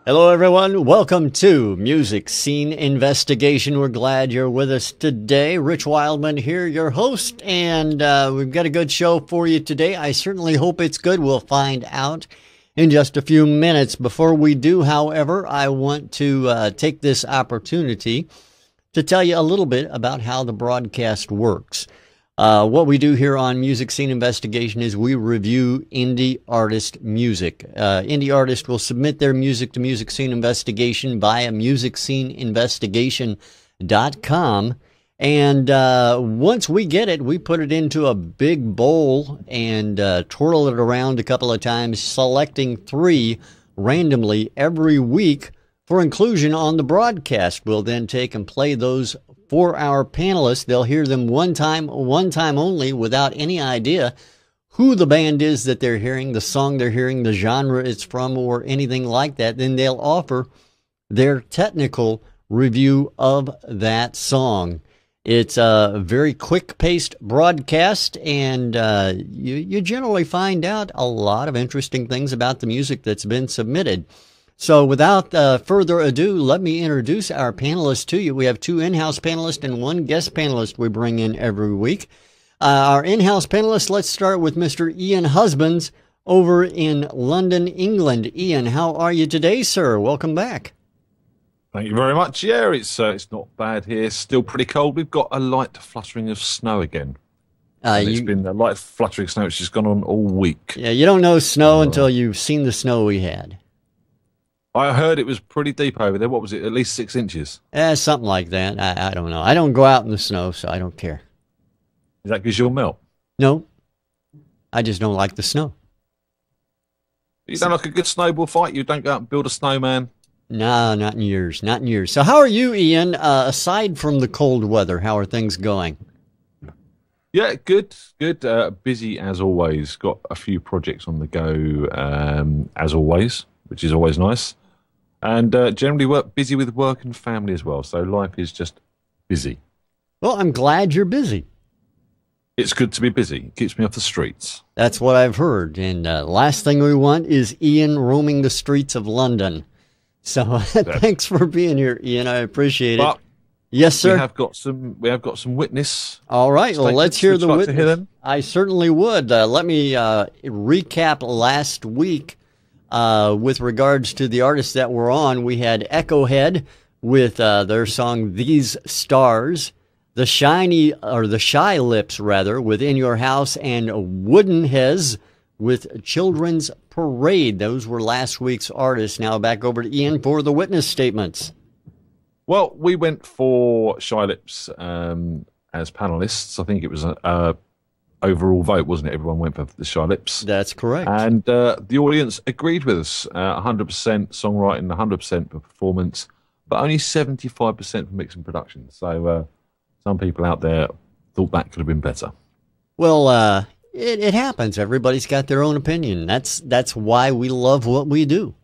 Hello, everyone. Welcome to Music Scene Investigation. We're glad you're with us today. Rich Wildman here, your host, and we've got a good show for you today. I certainly hope it's good. We'll find out in just a few minutes. Before we do, however, I want to take this opportunity to tell you a little bit about how the broadcast works. What we do here on Music Scene Investigation is we review indie artist music. Indie artists will submit their music to Music Scene Investigation via musicsceneinvestigation.com. And once we get it, we put it into a big bowl and twirl it around a couple of times, selecting 3 randomly every week for inclusion on the broadcast. We'll then take and play those for our panelists. They'll hear them one time only, without any idea who the band is that they're hearing, the song they're hearing, the genre it's from, or anything like that. Then they'll offer their technical review of that song. It's a very quick-paced broadcast, and you generally find out a lot of interesting things about the music that's been submitted. So without further ado, let me introduce our panelists to you. We have 2 in-house panelists and 1 guest panelist we bring in every week. Our in-house panelists, let's start with Mr. Ian Husbands over in London, England. Ian, how are you today, sir? Welcome back. Thank you very much. Yeah, it's not bad here. Still pretty cold. We've got a light fluttering of snow again. It's been a light fluttering snow. It's just gone on all week. Yeah, you don't know snow until you've seen the snow we had. I heard it was pretty deep over there. What was it? At least 6 inches? Something like that. I don't know. I don't go out in the snow, so I don't care. Is that because you'll melt? No. I just don't like the snow. You don't like a good snowball fight? You don't go out and build a snowman? No, not in years. Not in years. So how are you, Ian? Aside from the cold weather, how are things going? Yeah, good. Busy as always. Got a few projects on the go as always, which is always nice. And generally busy with work and family as well. So life is just busy. Well, I'm glad you're busy. It's good to be busy. It keeps me off the streets. That's what I've heard. And last thing we want is Ian roaming the streets of London. So thanks for being here, Ian. I appreciate it. Yes, sir. We have got some witness. All right. Well, let's hear the witness. To hear them? I certainly would. Let me recap last week. With regards to the artists that were on, we had Echohead with their song "These Stars," the Shy Lips with "In Your House," and Woodenheads with "Children's Parade." Those were last week's artists. Now back over to Ian for the witness statements. Well, we went for Shy Lips as panelists. I think it was a overall vote, wasn't it? Everyone went for the Shy Lips. That's correct. And the audience agreed with us. 100% songwriting, 100% for performance, but only 75% for mix and production. So some people out there thought that could have been better. Well, it happens. Everybody's got their own opinion. That's why we love what we do.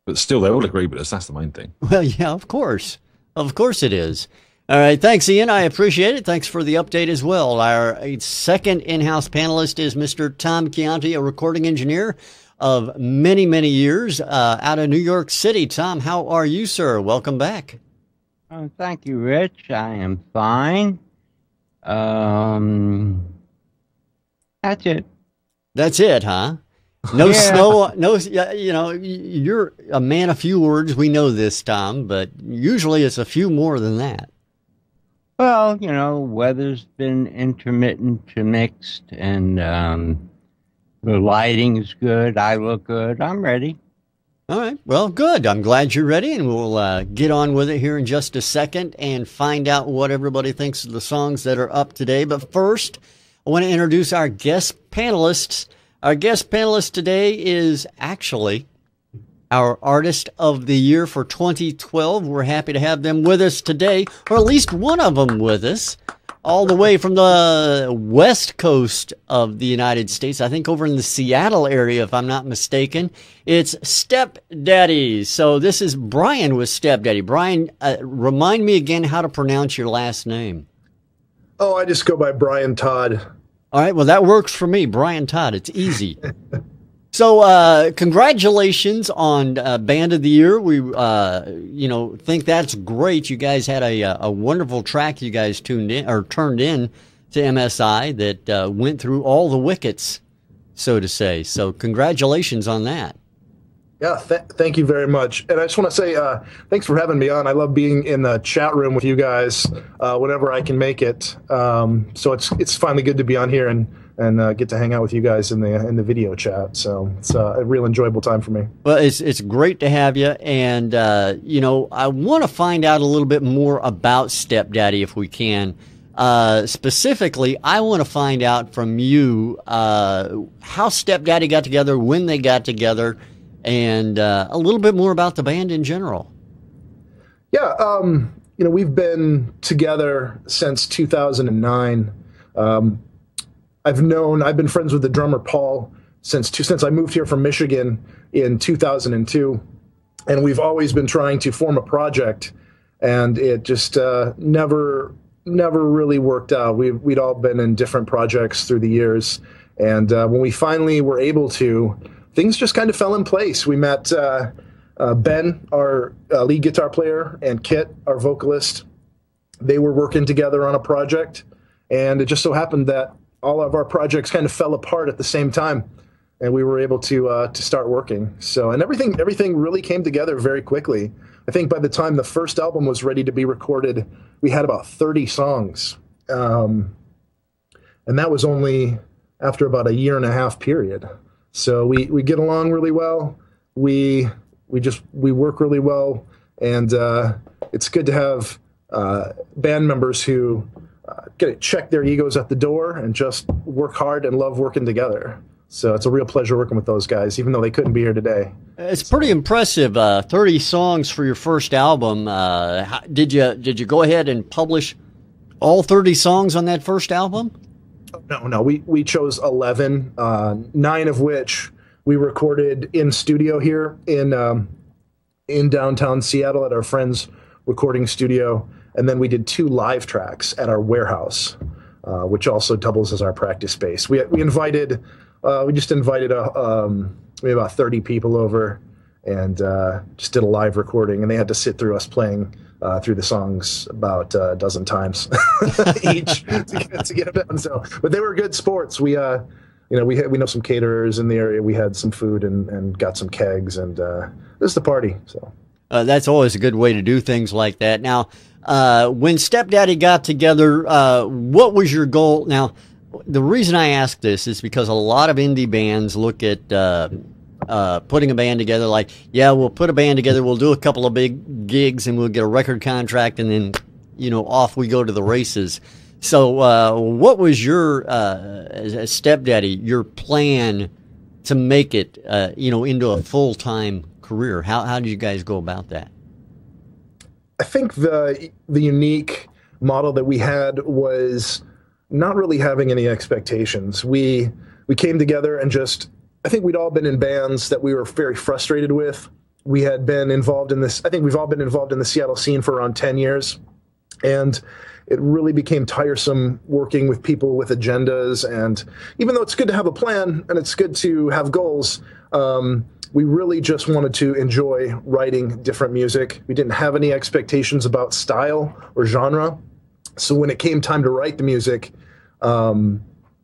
But still, they all agree with us. That's the main thing. Well, yeah, of course. Of course it is. All right. Thanks, Ian. I appreciate it. Thanks for the update as well. Our second in-house panelist is Mr. Tom Chianti, a recording engineer of many, many years out of New York City. Tom, how are you, sir? Welcome back. Thank you, Rich. I am fine. That's it. That's it, huh? No snow, no, you're a man of few words. We know this, Tom, but usually it's a few more than that. Well, weather's been intermittent to mixed, and the lighting's good. I look good. I'm ready. All right. Well, good. I'm glad you're ready, and we'll get on with it here in just a second and find out what everybody thinks of the songs that are up today. But first, I want to introduce our guest panelists. Our guest panelist today is actually our Artist of the Year for 2012. We're happy to have them with us today, or at least one of them with us, all the way from the west coast of the United States. I think over in the Seattle area, if I'm not mistaken. It's Stepdaddy. So this is Brian with Stepdaddy. Brian, remind me again how to pronounce your last name. Oh, I just go by Brian Todd. All right, well, that works for me, Brian Todd. It's easy. So, congratulations on Band of the Year. We, think that's great. You guys had a wonderful track you guys turned in to MSI that went through all the wickets, so to say. So, congratulations on that. Yeah, thank you very much. And I just want to say thanks for having me on. I love being in the chat room with you guys whenever I can make it. So it's finally good to be on here and get to hang out with you guys in the video chat. So it's a real enjoyable time for me. Well, it's great to have you. And, I want to find out a little bit more about Stepdaddy if we can. Specifically, I want to find out from you how Stepdaddy got together, when they got together, and a little bit more about the band in general. Yeah, we've been together since 2009. I've been friends with the drummer Paul since I moved here from Michigan in 2002, and we've always been trying to form a project, and it just never really worked out. We'd all been in different projects through the years, and when we finally were able to, things just kind of fell in place. We met Ben, our lead guitar player, and Kit, our vocalist. They were working together on a project, and it just so happened that all of our projects kind of fell apart at the same time, and we were able to start working. So, and everything really came together very quickly. I think by the time the first album was ready to be recorded, we had about 30 songs, and that was only after about a 1.5 year period. So we get along really well. We work really well, and it's good to have band members who get to check their egos at the door and just work hard and love working together. So it's a real pleasure working with those guys, even though they couldn't be here today. It's pretty impressive. 30 songs for your first album. Did you go ahead and publish all 30 songs on that first album? No. We chose 11, 9 of which we recorded in studio here in downtown Seattle at our friend's recording studio, and then we did 2 live tracks at our warehouse, which also doubles as our practice space. We just invited about 30 people over, and just did a live recording, and they had to sit through us playing through the songs about a dozen times each to get them done. So, but they were good sports. We know some caterers in the area. We had some food and got some kegs, and this is the party. So that's always a good way to do things like that. Now, when Stepdaddy got together, what was your goal? Now, the reason I ask this is because a lot of indie bands look at putting a band together like, yeah, we'll put a band together, we'll do a couple of big gigs, and we'll get a record contract, and then, off we go to the races. So what was your, as Stepdaddy, your plan to make it, into a full-time career? How did you guys go about that? I think the unique model that we had was not really having any expectations. We came together and I think we'd all been in bands that we were very frustrated with. We had been involved in this. I think we've all been involved in the Seattle scene for around 10 years. And it really became tiresome working with people with agendas. And even though it's good to have a plan and it's good to have goals, we really just wanted to enjoy writing different music. We didn't have any expectations about style or genre. So when it came time to write the music,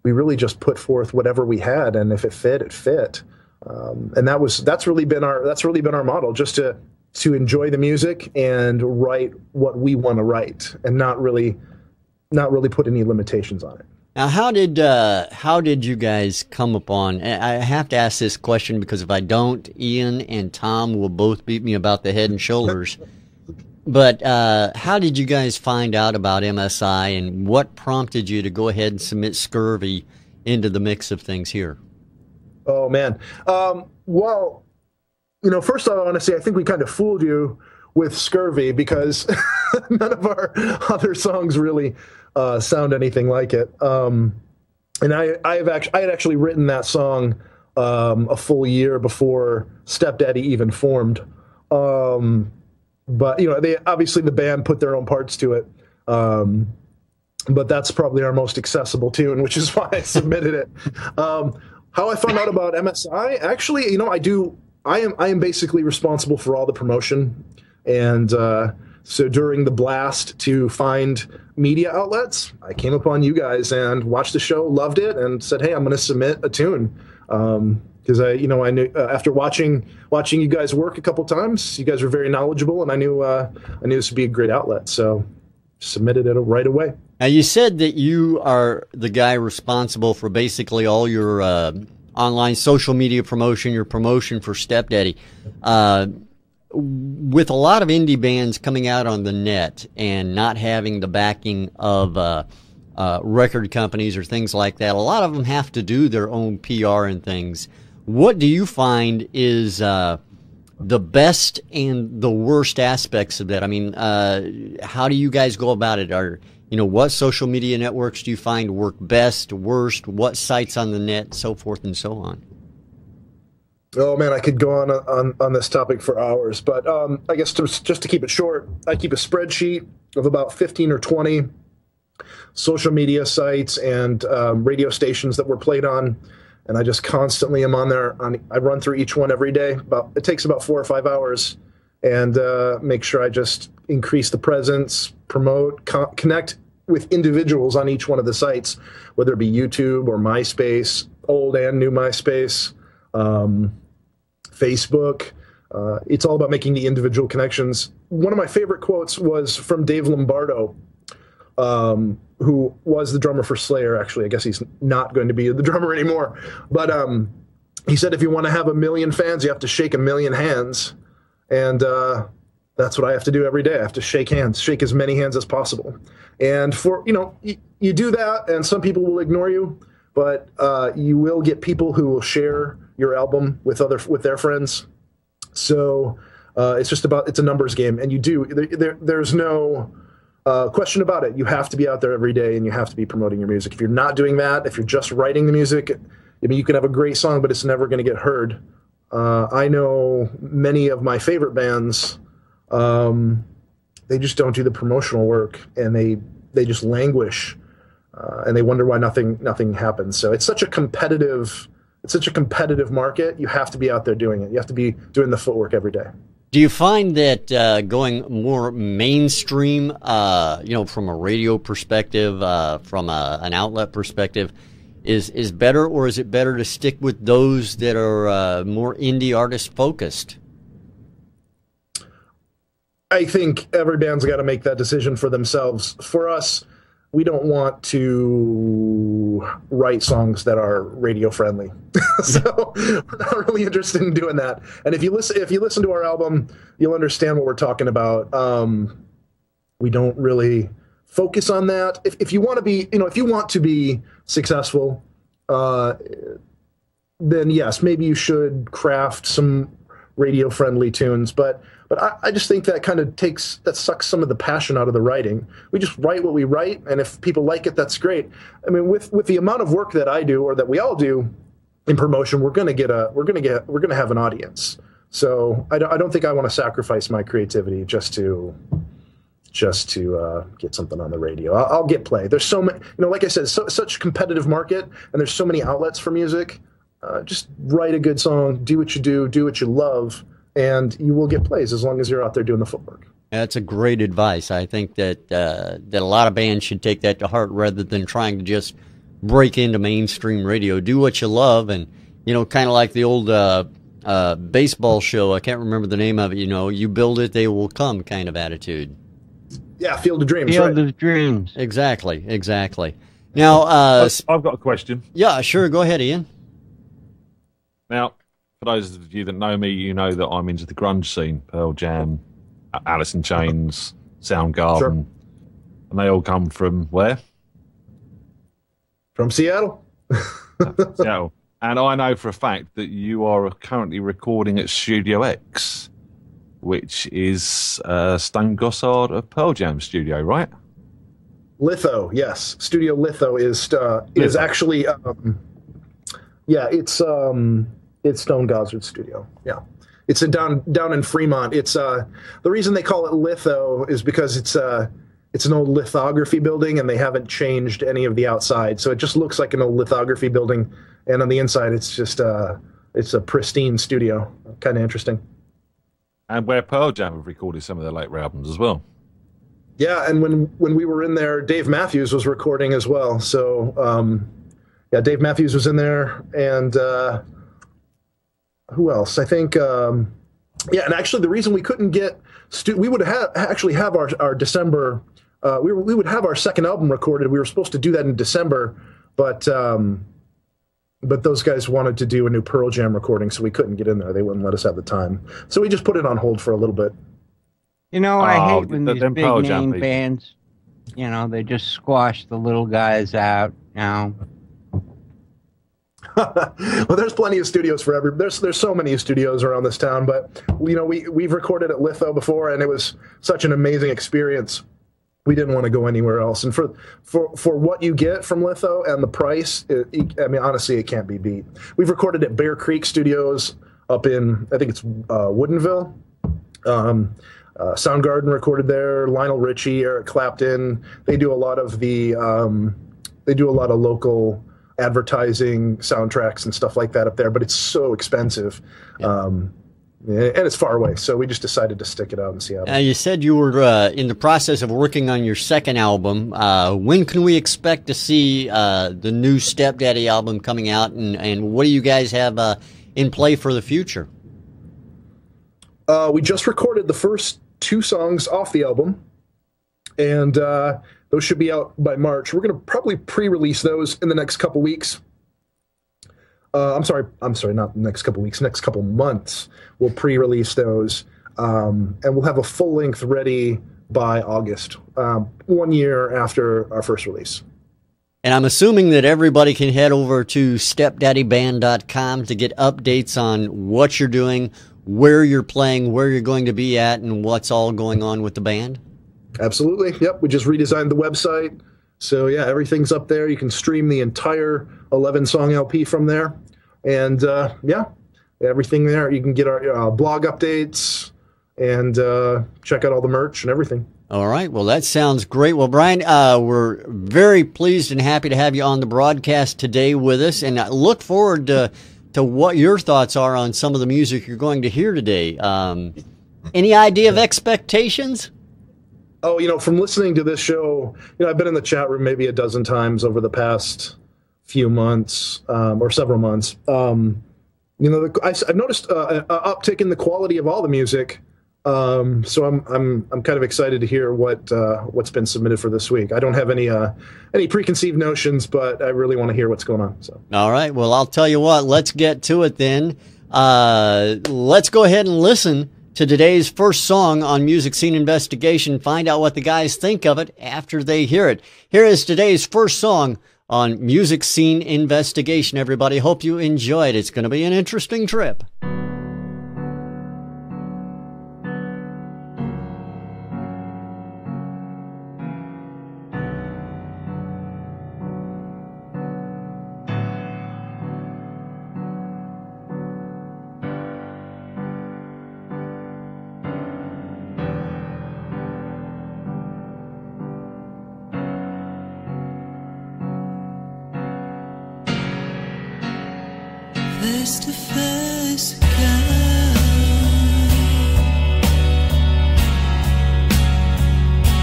we really just put forth whatever we had, and if it fit, it fit. And that's really been our model, just to enjoy the music and write what we want to write, and not really put any limitations on it. Now, how did you guys come upon? I have to ask this question because if I don't, Ian and Tom will both beat me about the head and shoulders. But how did you guys find out about MSI, and what prompted you to go ahead and submit Scurvy into the mix of things here? Oh, man. Well, first I want to say I think we kind of fooled you with Scurvy because none of our other songs really sound anything like it. And I had actually written that song a full year before Stepdaddy even formed. But they obviously, the band put their own parts to it. But that's probably our most accessible tune, which is why I submitted it. How I found out about MSI? Actually, I am basically responsible for all the promotion, and so during the blast to find media outlets, I came upon you guys and watched the show, loved it, and said, "Hey, I'm going to submit a tune." Because I knew after watching you guys work a couple times, you guys were very knowledgeable, and I knew this would be a great outlet, so submitted it right away. Now, you said that you are the guy responsible for basically all your online social media promotion, your promotion for Stepdaddy. With a lot of indie bands coming out on the net and not having the backing of record companies or things like that, a lot of them have to do their own PR and things. What do you find is the best and the worst aspects of that? I mean, how do you guys go about it? What social media networks do you find work best, worst? What sites on the net, so forth and so on? Oh man, I could go on this topic for hours, but I guess just to keep it short, I keep a spreadsheet of about 15 or 20 social media sites and radio stations that we're played on. And I just constantly am on there. I run through each one every day. It takes about 4 or 5 hours, and make sure I just increase the presence, promote, connect with individuals on each one of the sites, whether it be YouTube or MySpace, old and new MySpace, Facebook. It's all about making the individual connections. One of my favorite quotes was from Dave Lombardo, who was the drummer for Slayer. Actually, I guess he's not going to be the drummer anymore. But he said, if you want to have 1 million fans, you have to shake 1 million hands. And that's what I have to do every day. I have to shake hands, shake as many hands as possible. And you do that, and some people will ignore you, but you will get people who will share your album with their friends. So it's a numbers game, and there's no question about it. You have to be out there every day, and you have to be promoting your music. If you're not doing that, if you're just writing the music, I mean, you can have a great song, but it's never going to get heard. I know many of my favorite bands, they just don't do the promotional work, and they just languish, and they wonder why nothing happens. So it's such a competitive market. You have to be out there doing it. You have to be doing the footwork every day. Do you find that going more mainstream, from a radio perspective, from an outlet perspective, is better, or is it better to stick with those that are more indie artist focused? I think every band's got to make that decision for themselves. For us, we don't want to write songs that are radio friendly. So we're not really interested in doing that. And if you listen to our album, you'll understand what we're talking about. We don't really focus on that. If you want to be successful, then yes, maybe you should craft some radio friendly tunes, but I just think that kind of sucks some of the passion out of the writing. We just write what we write, and if people like it, that's great. I mean, with the amount of work that I do, or that we all do in promotion, we're gonna have an audience. So I don't think I want to sacrifice my creativity just to get something on the radio. I'll get play. There's so many, like I said, such a competitive market, and there's so many outlets for music. Just write a good song, do what you do what you love, and you will get plays as long as you're out there doing the footwork. That's a great advice. I think that a lot of bands should take that to heart rather than trying to just break into mainstream radio. Do what you love, and kind of like the old baseball show. I can't remember the name of it. You build it, they will come kind of attitude. Yeah, Field of Dreams. Field of Dreams. Exactly. Now, I've got a question. Yeah, sure. Go ahead, Ian. Now, for those of you that know me, you know that I'm into the grunge scene, Pearl Jam, Alice in Chains, Soundgarden, sure. And they all come from where? From Seattle. Seattle. And I know for a fact that you are currently recording at Studio X, which is Stone Gossard of Pearl Jam studio, right? Litho, yes. Studio Litho is actually, it's Stone Gossard's studio. Yeah, it's down in Fremont. It's the reason they call it Litho is because it's it's an old lithography building, and they haven't changed any of the outside. So it just looks like an old lithography building. And on the inside, it's just it's a pristine studio. Kind of interesting. And where Pearl Jam have recorded some of their later albums as well. Yeah, and when we were in there, Dave Matthews was recording as well. So, yeah, Dave Matthews was in there, and who else? I think, yeah, and actually the reason we couldn't get, we would actually have our December, we would have our second album recorded. We were supposed to do that in December, but those guys wanted to do a new Pearl Jam recording, so we couldn't get in there. They wouldn't let us have the time. So we just put it on hold for a little bit. You know, I hate when these big name bands, you know, they just squash the little guys out, you know. Well, there's plenty of studios for there's so many studios around this town, but you know, we've recorded at Litho before, and it was such an amazing experience. We didn't want to go anywhere else, and for what you get from Litho and the price, I mean, honestly, it can't be beat. We've recorded at Bear Creek Studios up in, I think it's Woodinville. Soundgarden recorded there. Lionel Richie, Eric Clapton. They do a lot of local advertising soundtracks and stuff like that up there, but it's so expensive. Yeah. And it's far away, so we just decided to stick it out in Seattle. You said you were in the process of working on your second album. When can we expect to see the new Stepdaddy album coming out, and what do you guys have in play for the future? We just recorded the first 2 songs off the album, and those should be out by March. We're going to probably pre-release those in the next couple weeks. I'm sorry, not the next couple weeks, next couple months. We'll pre-release those, and we'll have a full length ready by August, 1 year after our first release. And I'm assuming that everybody can head over to stepdaddyband.com to get updates on what you're doing, where you're playing, where you're going to be at, and what's all going on with the band? Absolutely. Yep. We just redesigned the website. So, yeah, everything's up there. You can stream the entire 11-song LP from there. And, yeah, everything there. You can get our blog updates and check out all the merch and everything. All right. Well, that sounds great. Well, Brian, we're very pleased and happy to have you on the broadcast today with us. And I look forward to what your thoughts are on some of the music you're going to hear today. Any idea of expectations? Oh, you know, from listening to this show, you know, I've been in the chat room maybe a dozen times over the past few months or several months. You know, I've noticed an uptick in the quality of all the music. So I'm kind of excited to hear what's been submitted for this week. I don't have any preconceived notions, but I really want to hear what's going on. So. All right. Well, I'll tell you what. Let's get to it then. Let's go ahead and listen to today's first song on Music Scene Investigation. Find out what the guys think of it after they hear it. Here is today's first song on Music Scene Investigation. Everybody, hope you enjoy it. It's going to be an interesting trip. Face to face again.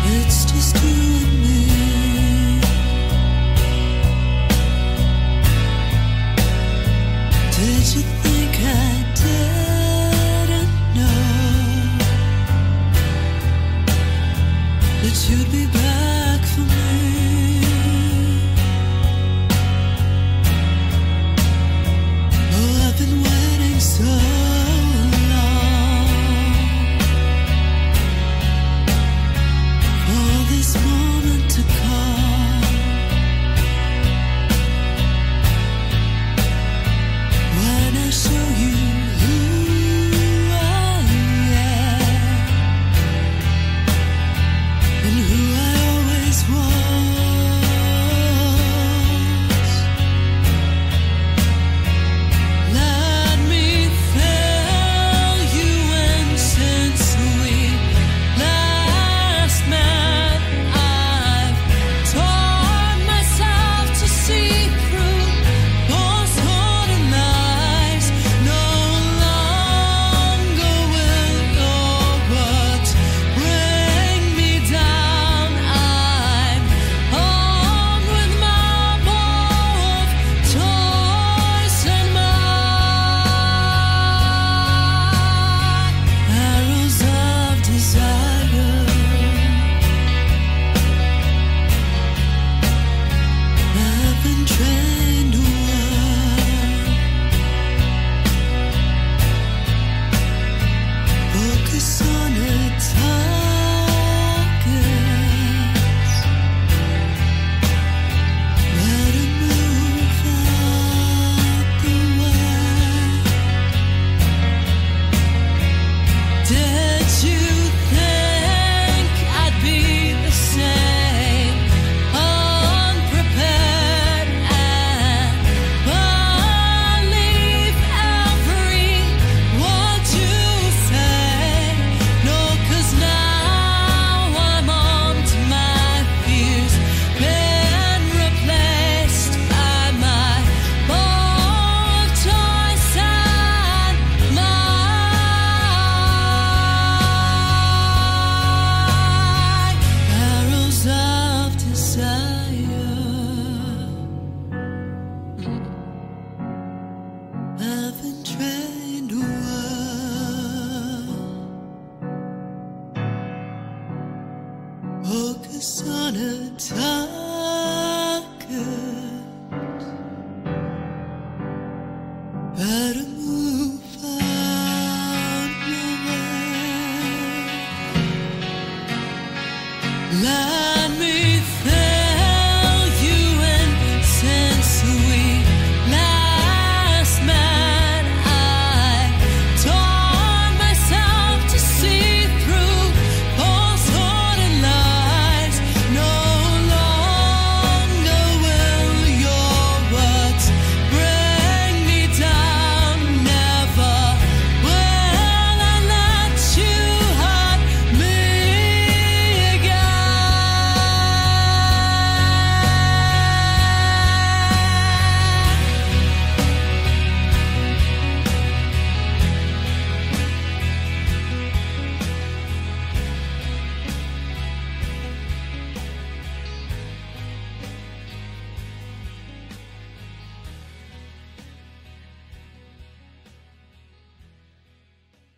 It's just you and me. Did you think I didn't know that you'd be back for me? I've been waiting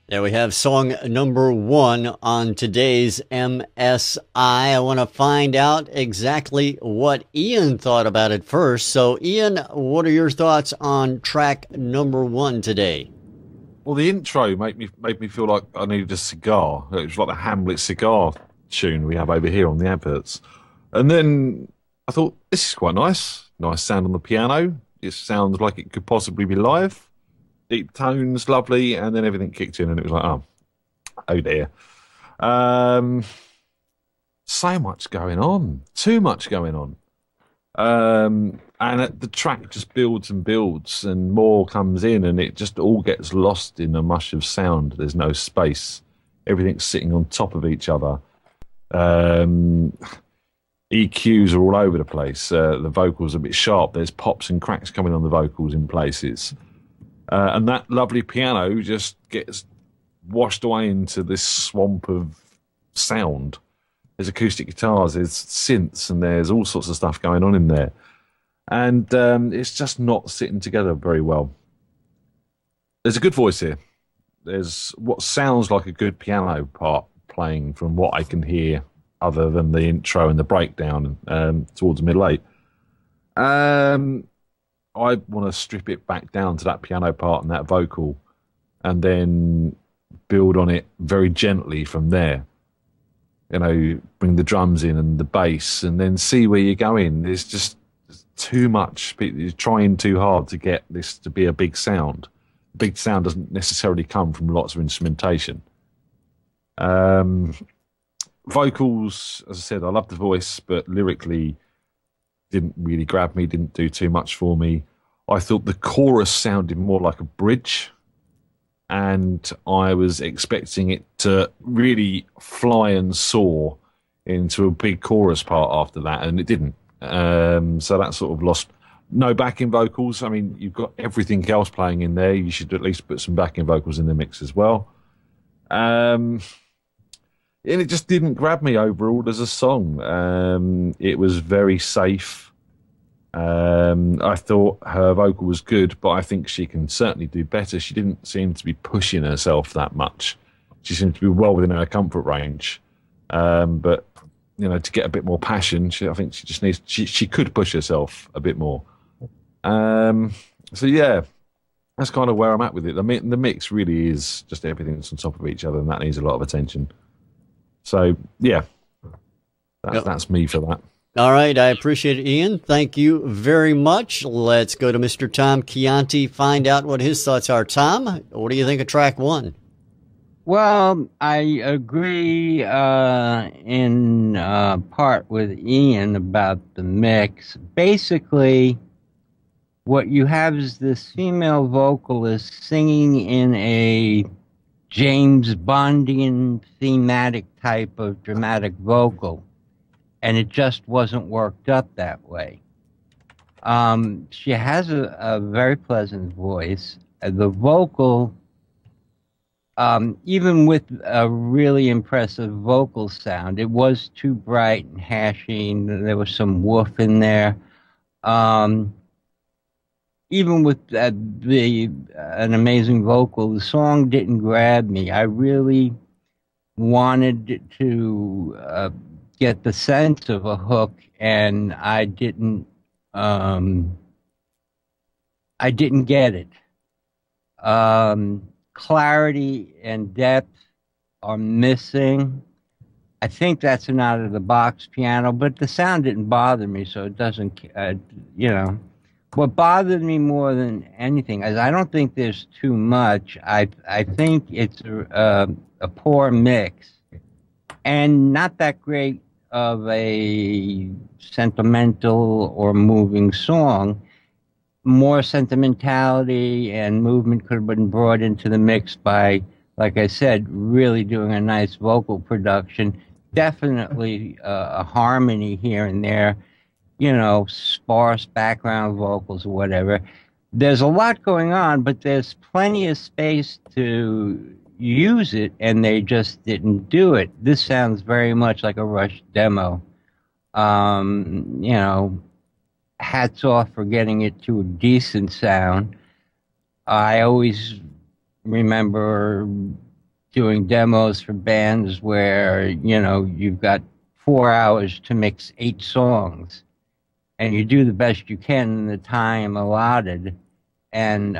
There we have song number 1 on today's MSI. I want to find out exactly what Ian thought about it first. So, Ian, what are your thoughts on track number 1 today? Well, the intro made me feel like I needed a cigar. It was like the Hamlet cigar tune we have over here on the adverts. And then I thought, this is quite nice. Nice sound on the piano. It sounds like it could possibly be live. Deep tones, lovely, and then everything kicked in, and it was like, oh dear. So much going on, too much going on, and the track just builds and builds, and more comes in, and it just all gets lost in a mush of sound. There's no space. Everything's sitting on top of each other. EQs are all over the place. The vocals are a bit sharp. There's pops and cracks coming on the vocals in places. And that lovely piano just gets washed away into this swamp of sound. There's acoustic guitars, there's synths, and there's all sorts of stuff going on in there. And it's just not sitting together very well. There's a good voice here. There's what sounds like a good piano part playing from what I can hear, other than the intro and the breakdown towards the middle eight. I want to strip it back down to that piano part and that vocal, and then build on it very gently from there. You know, bring the drums in and the bass, and then see where you're going. It's just too much. You're trying too hard to get this to be a big sound. Big sound doesn't necessarily come from lots of instrumentation. Vocals, as I said, I love the voice, but lyrically didn't really grab me, didn't do too much for me. I thought the chorus sounded more like a bridge, and I was expecting it to really fly and soar into a big chorus part after that, and it didn't. So that sort of lost. No backing vocals. I mean, you've got everything else playing in there. You should at least put some backing vocals in the mix as well. And it just didn't grab me overall as a song. It was very safe. I thought her vocal was good, but I think she can certainly do better. She didn't seem to be pushing herself that much. She seemed to be well within her comfort range. But, you know, to get a bit more passion, I think she just needs... She could push herself a bit more. So, yeah, that's kind of where I'm at with it. I mean, the mix really is just everything that's on top of each other, and that needs a lot of attention. So, yeah, that's me for that. All right, I appreciate it, Ian. Thank you very much. Let's go to Mr. Tom Chianti, find out what his thoughts are. Tom, what do you think of track 1? Well, I agree in part with Ian about the mix. Basically, what you have is this female vocalist singing in a James Bondian thematic type of dramatic vocal, and it just wasn't worked up that way. She has a very pleasant voice. The vocal, even with a really impressive vocal sound, it was too bright and hashy, and there was some woof in there. Even with an amazing vocal, the song didn't grab me. I really wanted to get the sense of a hook, and I didn't get it. Clarity and depth are missing. I think that's an out-of-the-box piano, but the sound didn't bother me, so it doesn't, you know. What bothered me more than anything is I don't think there's too much. I think it's a poor mix and not that great of a sentimental or moving song. More sentimentality and movement could have been brought into the mix by, like I said, really doing a nice vocal production. Definitely a harmony here and there. You know, sparse background vocals or whatever. There's a lot going on, but there's plenty of space to use it, and they just didn't do it. This sounds very much like a Rush demo. You know, hats off for getting it to a decent sound. I always remember doing demos for bands where, you know, you've got 4 hours to mix 8 songs. And you do the best you can in the time allotted. And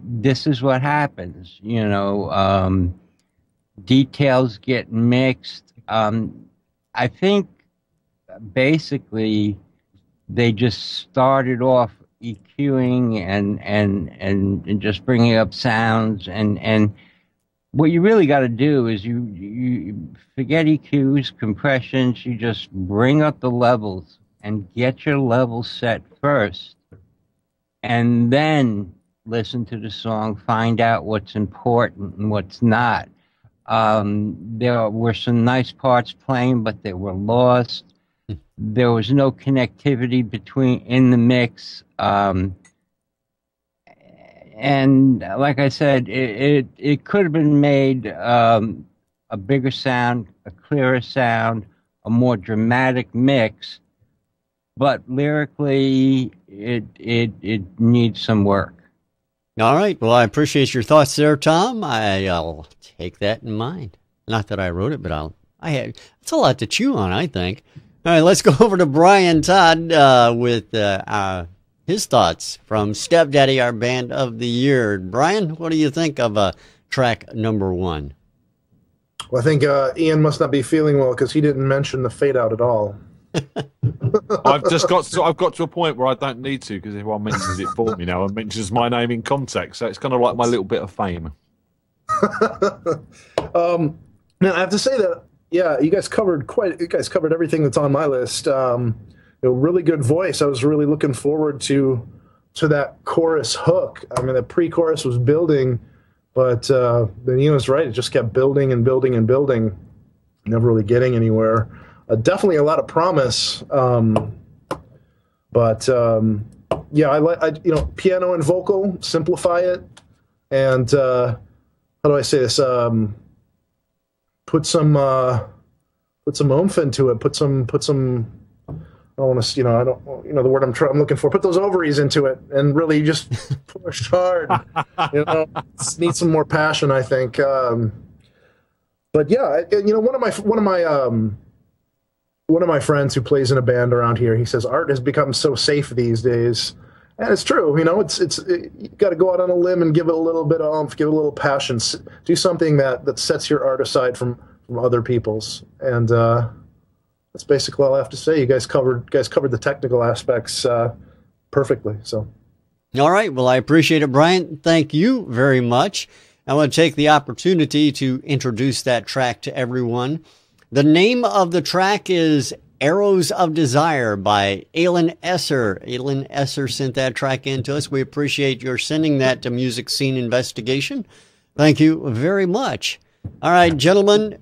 this is what happens. You know, details get mixed. I think basically they just started off EQing and just bringing up sounds. And what you really got to do is you forget EQs, compressions, you just bring up the levels and get your level set first, and then listen to the song, find out what's important and what's not. There were some nice parts playing, but they were lost. There was no connectivity in the mix. And like I said, it could have been made a bigger sound, a clearer sound, a more dramatic mix. But lyrically, it needs some work. All right. Well, I appreciate your thoughts there, Tom. I'll take that in mind. Not that I wrote it, but it's a lot to chew on, I think. All right, let's go over to Brian Todd with his thoughts from Stepdaddy, our band of the year. Brian, what do you think of track number 1? Well, I think Ian must not be feeling well because he didn't mention the fade out at all. I've got to a point where I don't need to, because everyone mentions it for me now and mentions my name in context, so it's kind of like my little bit of fame. Now I have to say that, yeah, you guys covered everything that's on my list. Really good voice. I was really looking forward to that chorus hook. I mean, the pre-chorus was building, but then Ian's right. It just kept building and building and building, never really getting anywhere. Definitely a lot of promise, but yeah, I piano and vocal, simplify it, and how do I say this? Put some oomph into it. Put some. I don't want to, the word I'm looking for. Put those ovaries into it and really just push hard. Need some more passion, I think. But yeah, one of my friends who plays in a band around here, he says art has become so safe these days. And it's true, you know. You got to go out on a limb and give it a little bit of oomph, give it a little passion, do something that sets your art aside from other people's. And that's basically all I have to say. You guys covered the technical aspects perfectly. So, all right. Well, I appreciate it, Brian. Thank you very much. I want to take the opportunity to introduce that track to everyone. The name of the track is Arrows of Desire by Aylin Eser. Aylin Eser sent that track in to us. We appreciate your sending that to Music Scene Investigation. Thank you very much. All right, gentlemen,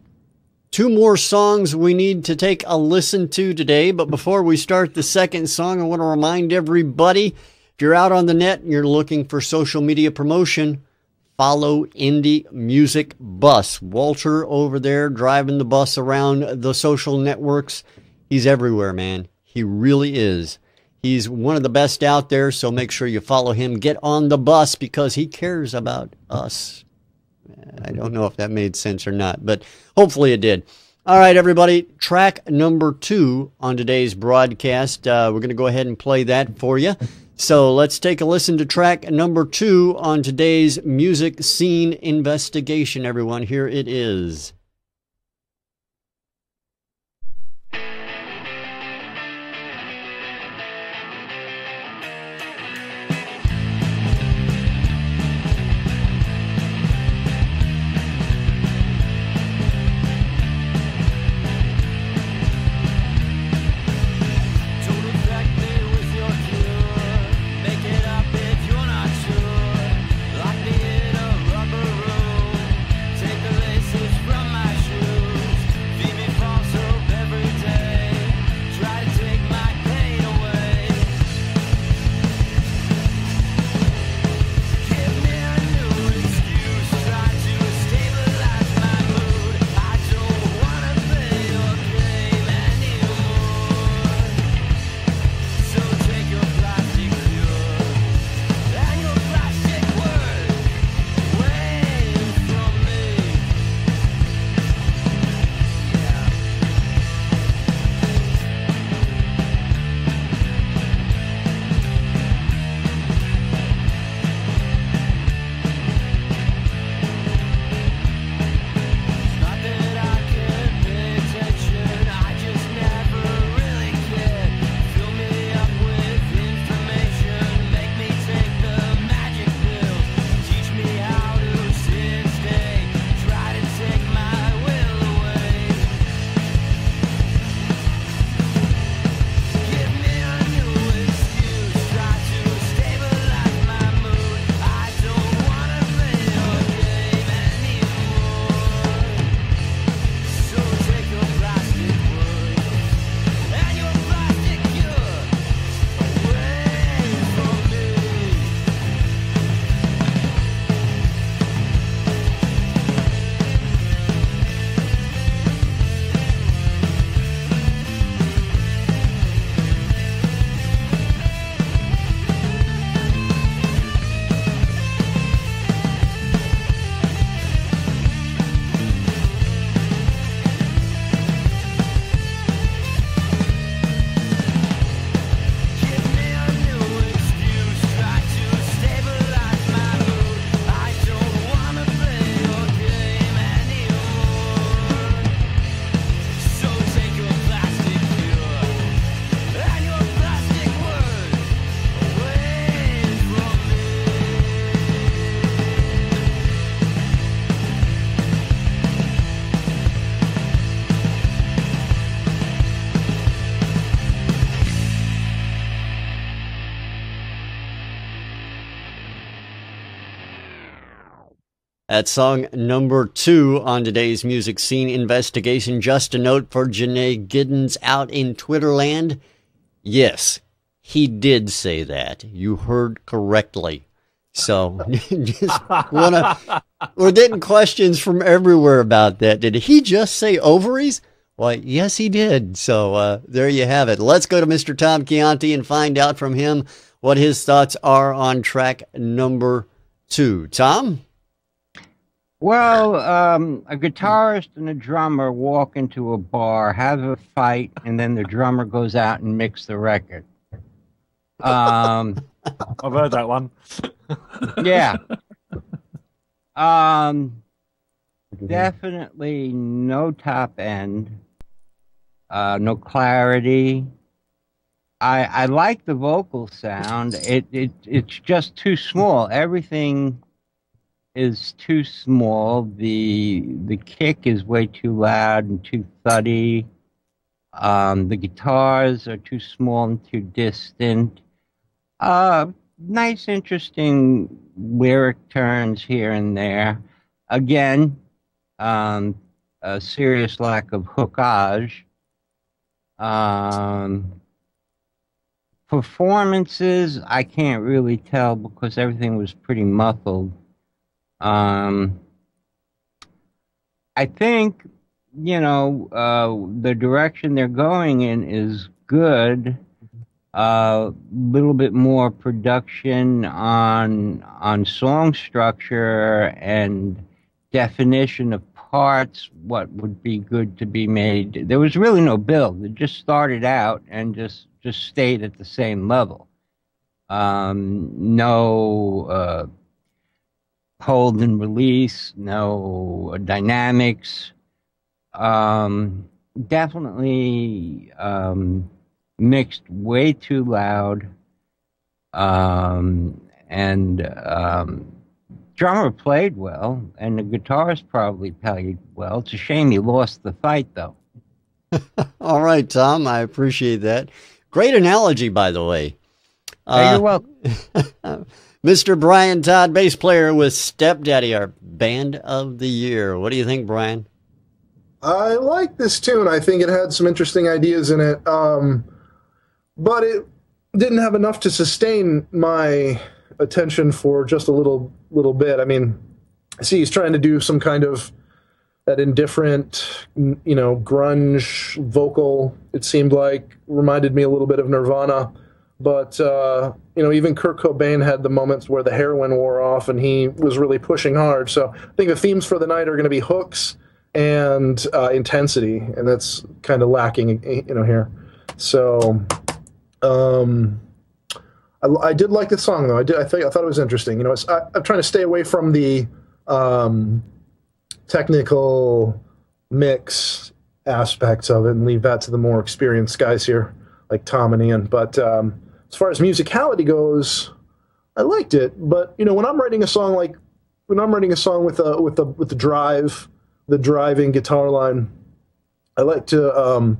2 more songs we need to take a listen to today. But before we start the second song, I want to remind everybody, if you're out on the net and you're looking for social media promotion, follow Indie Music Bus. Walter over there driving the bus around the social networks. He's everywhere, man. He really is. He's one of the best out there, so make sure you follow him. Get on the bus because he cares about us. I don't know if that made sense or not, but hopefully it did. All right, everybody. Track number 2 on today's broadcast. We're going to go ahead and play that for you. So let's take a listen to track number 2 on today's Music Scene Investigation, everyone. Here it is. That's song number 2 on today's Music Scene Investigation. Just a note for Janae Giddens out in Twitterland. Yes, he did say that. You heard correctly. So, just we're getting questions from everywhere about that. Did he just say ovaries? Well, yes, he did. So, there you have it. Let's go to Mr. Tom Chianti and find out from him what his thoughts are on track number 2. Tom? Well, a guitarist and a drummer walk into a bar, have a fight, and then the drummer goes out and mixes the record. I've heard that one. Yeah. Definitely no top end, no clarity. I like the vocal sound. It's just too small. Everything is too small. The kick is way too loud and too thuddy. The guitars are too small and too distant. Nice, interesting lyric turns here and there. Again, a serious lack of hookage. Performances, I can't really tell because everything was pretty muffled. I think, the direction they're going in is good. Little bit more production on song structure and definition of parts, what would be good to be made. There was really no build. It just started out and just stayed at the same level. No hold and release, no dynamics. Definitely mixed way too loud. Drummer played well, and the guitarist probably played well. It's a shame he lost the fight, though. All right, Tom, I appreciate that. Great analogy, by the way. You're welcome. Mr. Brian Todd, bass player with Stepdaddy, our band of the year. What do you think, Brian? I like this tune. I think it had some interesting ideas in it, but it didn't have enough to sustain my attention for just a little bit. I mean, I see he's trying to do some kind of that indifferent, grunge vocal. It seemed like reminded me a little bit of Nirvana, but even Kurt Cobain had the moments where the heroin wore off and he was really pushing hard. So I think the themes for the night are going to be hooks and intensity, and that's kind of lacking, here. So I did like the song, though. I thought it was interesting. I'm trying to stay away from the technical mix aspects of it and leave that to the more experienced guys here, like Tom and Ian. But as far as musicality goes, I liked it. But when I'm writing a song with the drive, the driving guitar line, I like to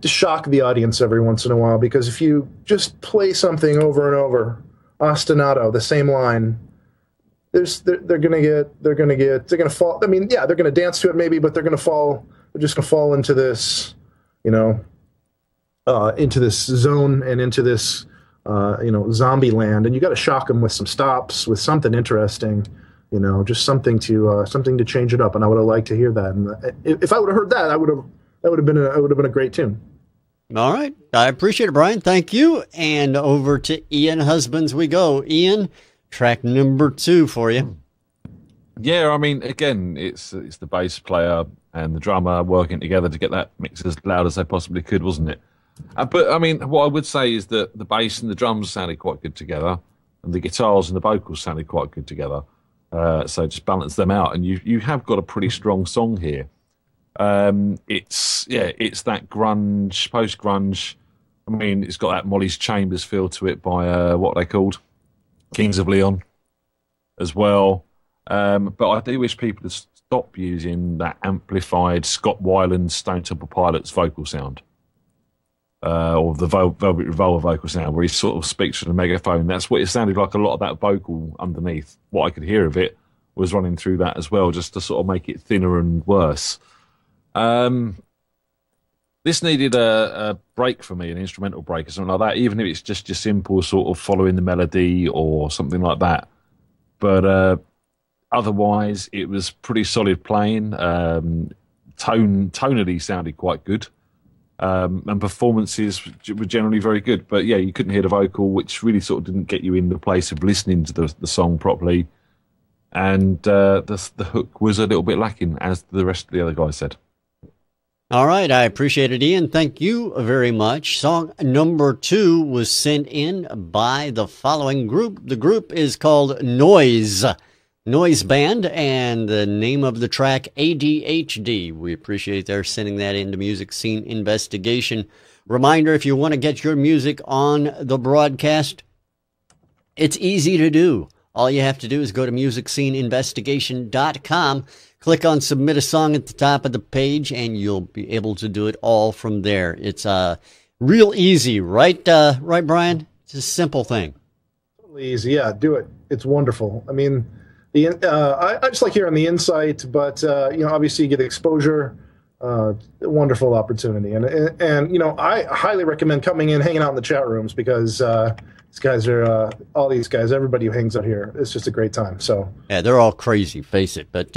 shock the audience every once in a while, because if you just play something over and over, ostinato, the same line, they're gonna fall. I mean, yeah, they're gonna dance to it maybe, but they're just gonna fall into this, into this zone and into this, zombie land. And you got to shock them with some stops, with something interesting, just something to change it up. And I would have liked to hear that. And if I would have heard that, that would have been a great tune. All right. I appreciate it, Brian. Thank you. And over to Ian Husbands we go. Ian, track number 2 for you. Yeah, I mean, again, it's the bass player and the drummer working together to get that mix as loud as they possibly could, wasn't it? But, I mean, what I would say is that the bass and the drums sounded quite good together, and the guitars and the vocals sounded quite good together. So just balance them out, and you have got a pretty strong song here. It's that grunge, post-grunge. I mean, it's got that Molly's Chambers feel to it by what are they called? Kings of Leon as well. But I do wish people would stop using that amplified Scott Weiland Stone Temple Pilots vocal sound. Or the Velvet Revolver vocal sound, where he sort of speaks through the megaphone. That's what it sounded like. A lot of that vocal underneath, what I could hear of it, was running through that as well, just to sort of make it thinner and worse. This needed a break for me, an instrumental break or something like that, even if it's just your simple sort of following the melody or something like that. But otherwise, it was pretty solid playing. Tonally sounded quite good. And performances were generally very good. But yeah, you couldn't hear the vocal, which really sort of didn't get you in the place of listening to the song properly. And the hook was a little bit lacking, as the rest of the other guys said. All right, I appreciate it, Ian. Thank you very much. Song number 2 was sent in by the following group. The group is called Noyes Band, and the name of the track, ADHD. We appreciate their sending that into Music Scene Investigation. Reminder, if you want to get your music on the broadcast, it's easy to do. All you have to do is go to musicsceneinvestigation.com, click on Submit a Song at the top of the page, and you'll be able to do it all from there. It's real easy, right, Brian? It's a simple thing. Totally easy. Yeah, do it. It's wonderful. I mean, I just like hearing the insight, but obviously you get exposure. Wonderful opportunity, and I highly recommend coming in, hanging out in the chat rooms, because these guys are all these guys. Everybody who hangs out here, it's just a great time. So yeah, they're all crazy, face it, but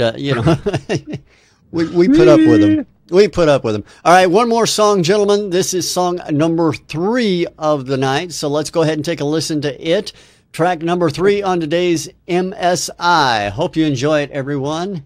we put up with them. We put up with them. All right, one more song, gentlemen. This is song number 3 of the night, so let's go ahead and take a listen to it. Track number 3 on today's MSI. Hope you enjoy it, everyone.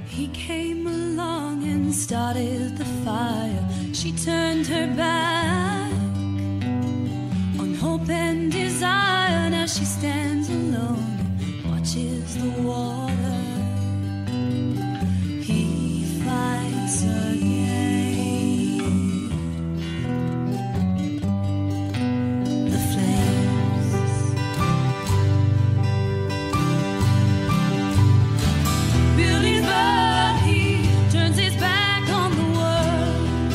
He came along and started the fire. She turned her back on hope and desire. Now she stands alone and watches the water. He fights again. The flames. Building burn, he turns his back on the world.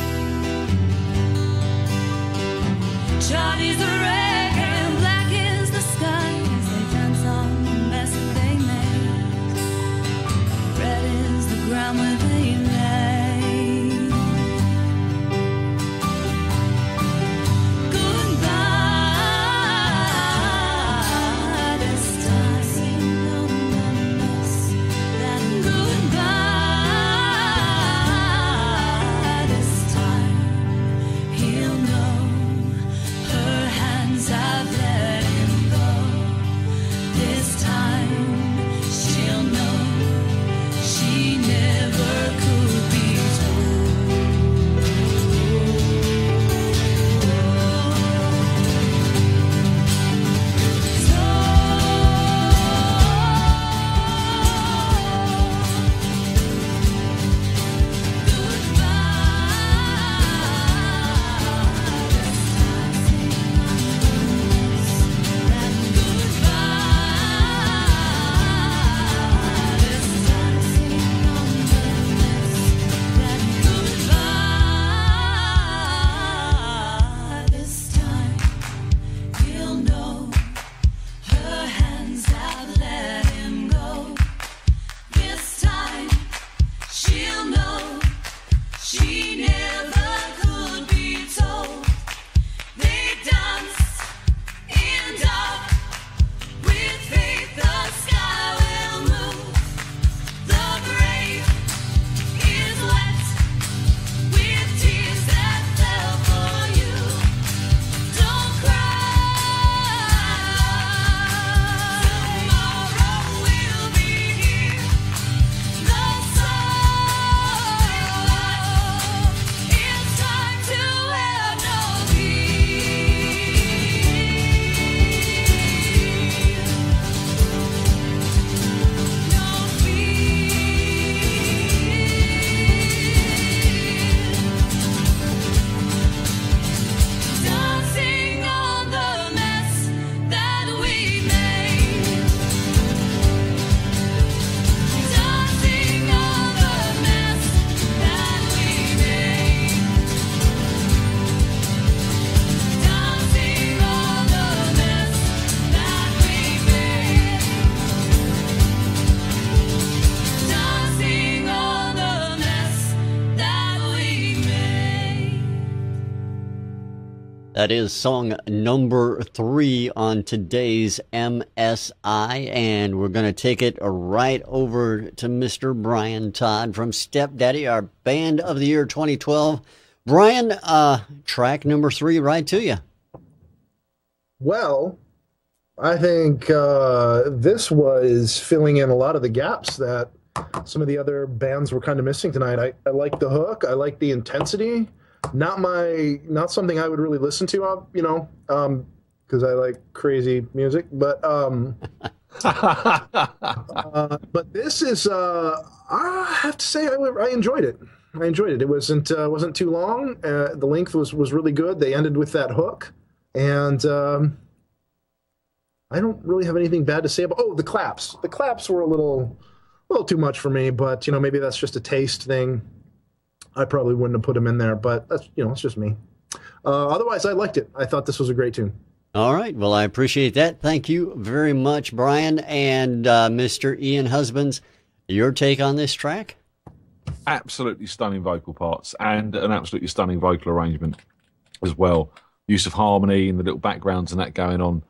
Charlie's the wreck and black is the sky as they dance on the mess that they made. Red is the ground where they lay. Goodbye, this time sing on the mess. That goodbye, this time he'll know. Her hands have let him go. This time she'll know she never could be told. They dance in dark with faith. The sky will move. The grave is wet with tears that fell for you. Don't cry. Tomorrow will be here. The sorrow. It's time to have no dancing on the mess that we made. Dancing on the mess that we made. Dancing on the mess that we made. Dancing on the mess that we made. That is song number 3 on today's MSI, and we're going to take it right over to Mr. Brian Todd from Stepdaddy, our Band of the Year 2012. Brian, track number 3 right to you. Well, I think this was filling in a lot of the gaps that some of the other bands were kind of missing tonight. I like the hook. I like the intensity. Not something I would really listen to, because I like crazy music. But but this is I have to say I enjoyed it. I enjoyed it. It wasn't too long. The length was really good. They ended with that hook, and I don't really have anything bad to say about. Oh, the claps. The claps were a little too much for me, but maybe that's just a taste thing. I probably wouldn't have put them in there, but that's it's just me. Otherwise, I liked it. I thought this was a great tune. All right. Well, I appreciate that. Thank you very much, Brian and Mr. Ian Husbands. Your take on this track? Absolutely stunning vocal parts and an absolutely stunning vocal arrangement as well. Use of harmony and the little backgrounds and that going on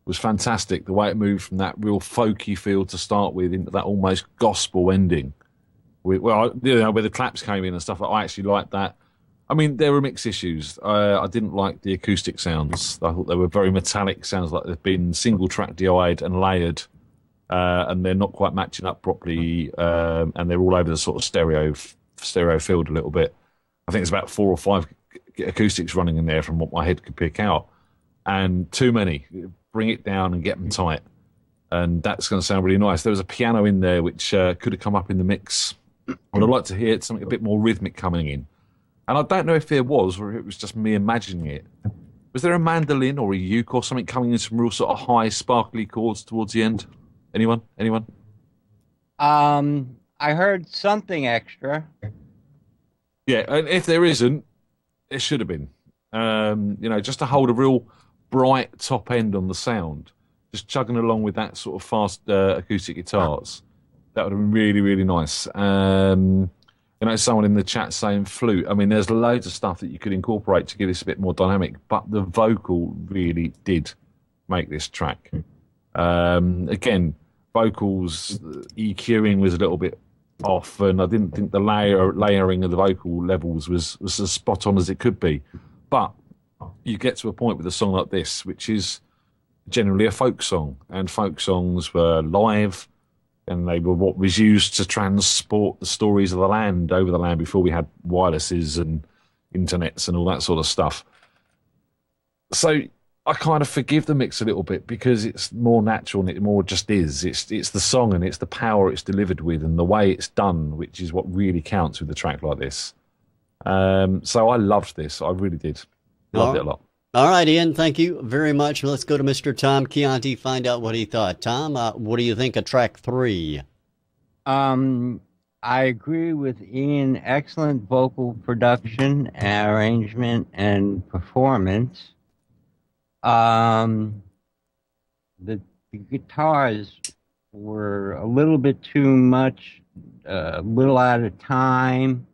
was fantastic. The way it moved from that real folky feel to start with into that almost gospel ending. Where the claps came in and stuff, I actually liked that. I mean, there were mixed issues. I didn't like the acoustic sounds. I thought they were very metallic sounds, like they've been single-track DI'd and layered, and they're not quite matching up properly, and they're all over the sort of stereo field a little bit. I think there's about 4 or 5 acoustics running in there from what my head could pick out, and too many. Bring it down and get them tight, and that's going to sound really nice. There was a piano in there which could have come up in the mix, and I'd like to hear something a bit more rhythmic coming in. And I don't know if there was, or if it was just me imagining it. Was there a mandolin or a uke or something coming in some real sort of high, sparkly chords towards the end? Anyone? I heard something extra. Yeah, and if there isn't, it should have been. Just to hold a real bright top end on the sound, just chugging along with that sort of fast acoustic guitars. That would have been really, really nice. Someone in the chat saying flute. I mean, there's loads of stuff that you could incorporate to give this a bit more dynamic, but the vocal really did make this track. Again, vocals, EQing was a little bit off, and I didn't think the layering of the vocal levels was as spot on as it could be. But you get to a point with a song like this, which is generally a folk song, and folk songs were live, and they were what was used to transport the stories of the land over the land before we had wirelesses and internets and all that sort of stuff. So I kind of forgive the mix a little bit because it's more natural and it more just is. It's the song and it's the power it's delivered with and the way it's done, which is what really counts with a track like this. So I loved this. I really did. Loved it a lot. All right, Ian, thank you very much. Let's go to Mr. Tom Chianti, find out what he thought. Tom, what do you think of track 3? I agree with Ian. Excellent vocal production, arrangement, and performance. The guitars were a little bit too much, a little out of time.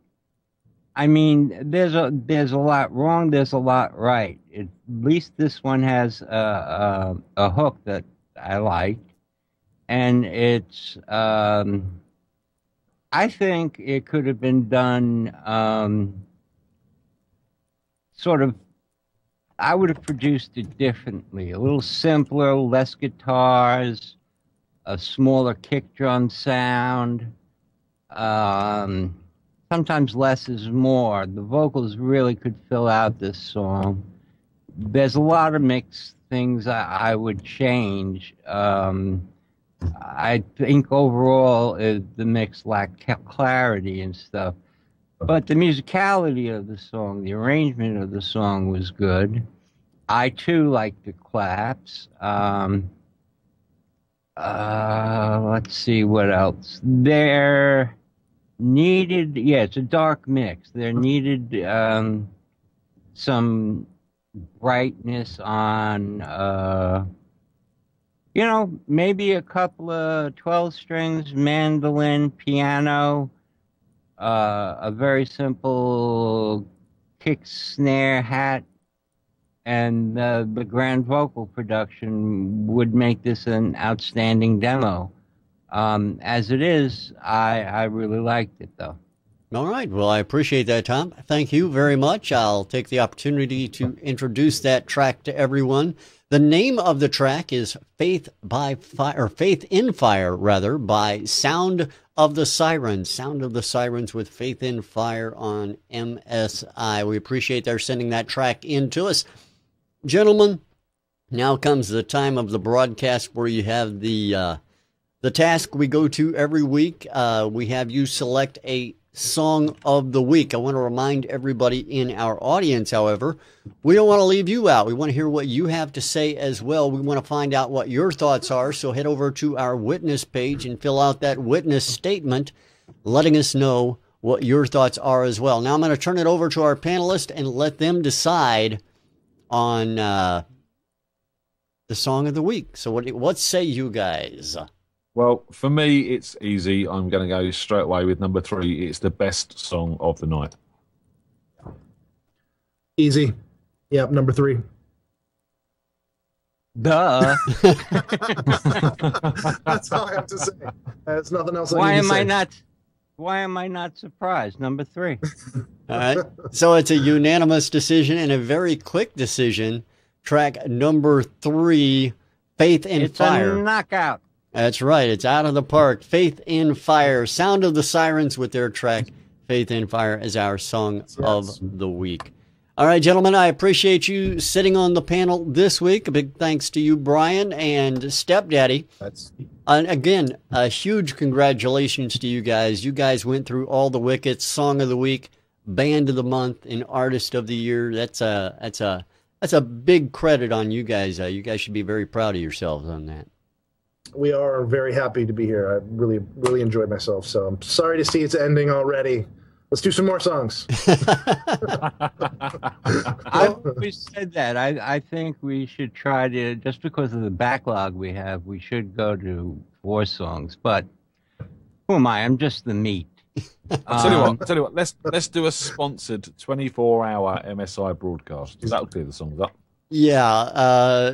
I mean, there's a lot wrong. There's a lot right. At least this one has a hook that I liked, and it's. I think it could have been done. Sort of. I would have produced it differently. A little simpler, less guitars, a smaller kick drum sound. Sometimes less is more. The vocals really could fill out this song. There's a lot of mixed things I would change. I think overall the mix lacked clarity and stuff. But the musicality of the song, the arrangement of the song was good. I, too, like the claps. Let's see what else. It's a dark mix. There needed some brightness on, maybe a couple of 12 strings, mandolin, piano, a very simple kick, snare, hat, and the grand vocal production would make this an outstanding demo. As it is, I really liked it, though. All right. Well, I appreciate that, Tom. Thank you very much. I'll take the opportunity to introduce that track to everyone. The name of the track is Faith in Fire, rather, by Sound of the Sirens. Sound of the Sirens with Faith in Fire on MSI. We appreciate their sending that track in to us. Gentlemen, now comes the time of the broadcast where you have the task we go to every week. We have you select a Song of the Week. I want to remind everybody in our audience, however, we don't want to leave you out. We want to hear what you have to say as well. We want to find out what your thoughts are. So head over to our witness page and fill out that witness statement, letting us know what your thoughts are as well. Now I'm going to turn it over to our panelists and let them decide on the Song of the Week. So what say you guys? Well, for me, it's easy. I'm going to go straight away with number 3. It's the best song of the night. Easy. Yep, number 3. Duh. That's all I have to say. There's nothing else Why I need to say. Why am I not surprised? Number 3. All right. So it's a unanimous decision and a very quick decision. Track number 3, Faith in Fire. It's a knockout. That's right. It's out of the park. Faith in Fire. Sound of the Sirens with their track Faith in Fire as our Song of the Week. All right, gentlemen, I appreciate you sitting on the panel this week. A big thanks to you, Brian, and Stepdaddy. And again, a huge congratulations to you guys. You guys went through all the wickets, Song of the Week, Band of the Month, and Artist of the Year. That's a big credit on you guys. You guys should be very proud of yourselves on that. We are very happy to be here. I really, really enjoyed myself. So I'm sorry to see it's ending already. Let's do some more songs. I always said that. I think we should try to, just because of the backlog we have, we should go to 4 songs. But who am I? I'm just the meat. Tell you what. Let's do a sponsored 24-hour MSI broadcast. That'll clear the songs up. Yeah,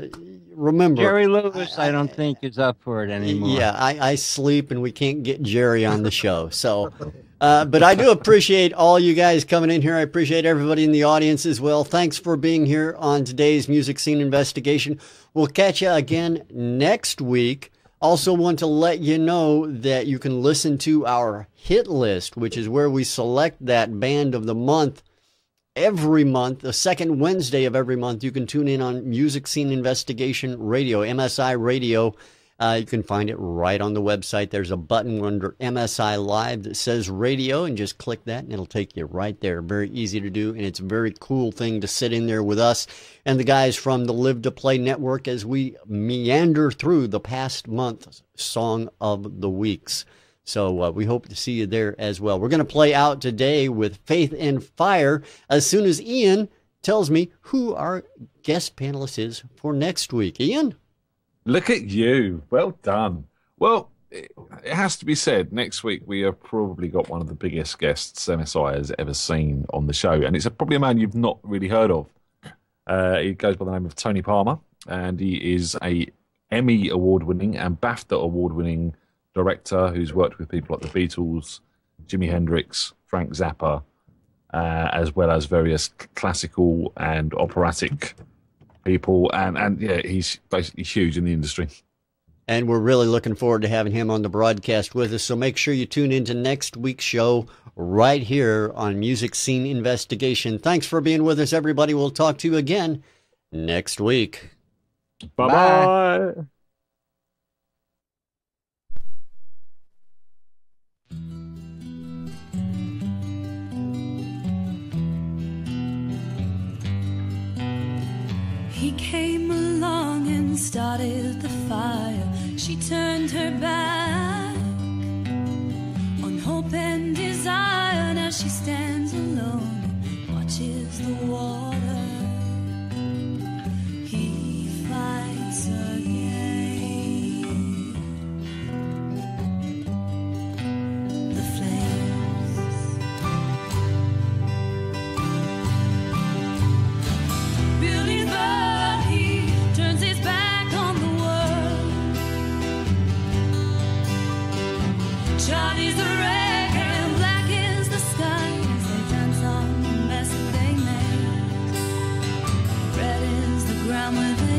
remember... Jerry Lewis, I don't think, is up for it anymore. Yeah, I sleep and we can't get Jerry on the show. So, but I do appreciate all you guys coming in here. I appreciate everybody in the audience as well. Thanks for being here on today's Music Scene Investigation. We'll catch you again next week. Also want to let you know that you can listen to our hit list, which is where we select that band of the month. Every month, the second Wednesday of every month, you can tune in on Music Scene Investigation Radio, MSI Radio. You can find it right on the website. There's a button under MSI Live that says radio, and just click that, and it'll take you right there. Very easy to do, and it's a very cool thing to sit in there with us and the guys from the Live to Play Network as we meander through the past month's Song of the Weeks. So we hope to see you there as well. We're going to play out today with Faith in Fire as soon as Ian tells me who our guest panelist is for next week. Ian? Look at you. Well done. Well, it has to be said, next week we have probably got one of the biggest guests MSI has ever seen on the show. And it's probably a man you've not really heard of. He goes by the name of Tony Palmer, and he is a Emmy award-winning and BAFTA award-winning director who's worked with people like the Beatles, Jimi Hendrix, Frank Zappa, as well as various classical and operatic people. And yeah, he's basically huge in the industry. And we're really looking forward to having him on the broadcast with us. So make sure you tune into next week's show right here on Music Scene Investigation. Thanks for being with us, everybody. We'll talk to you again next week. Bye-bye. Bye. He came along and started the fire. She turned her back on hope and desire. Now she stands alone and watches the water. He fights again. The flames. Buildings burn, he turns his back on the world. Charlie's the wreck and black is the sky. time of the